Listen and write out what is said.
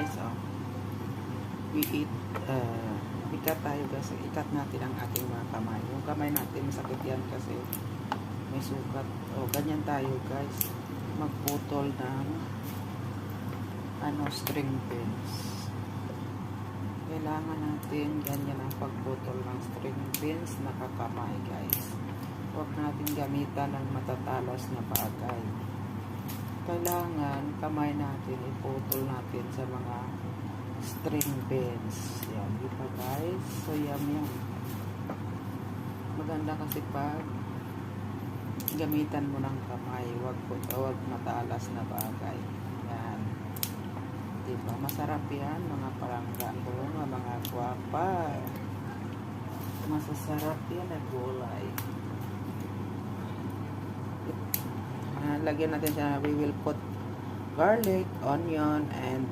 guys, oh. We eat, ikat tayo guys. Ikat natin ang ating mga kamay. Yung kamay natin, masakit yan kasi may sugat. O, ganyan tayo guys. Magputol ng string pins. Kailangan natin ganyan ang pagputol ng string pins na kakamay guys. Huwag natin gamitan ng matatalas na bagay. Kailangan kamay natin iputol natin sa mga string pins. Yan, di ba guys? So yan. Maganda kasi pag gamitan mo ng kamay, huwag matalas na bagay. Yan. Di ba? Masarap yan, mga palangga ko, mga guwapa. Masasarap yan na gulay. Lagyan natin siya. We will put garlic, onion, and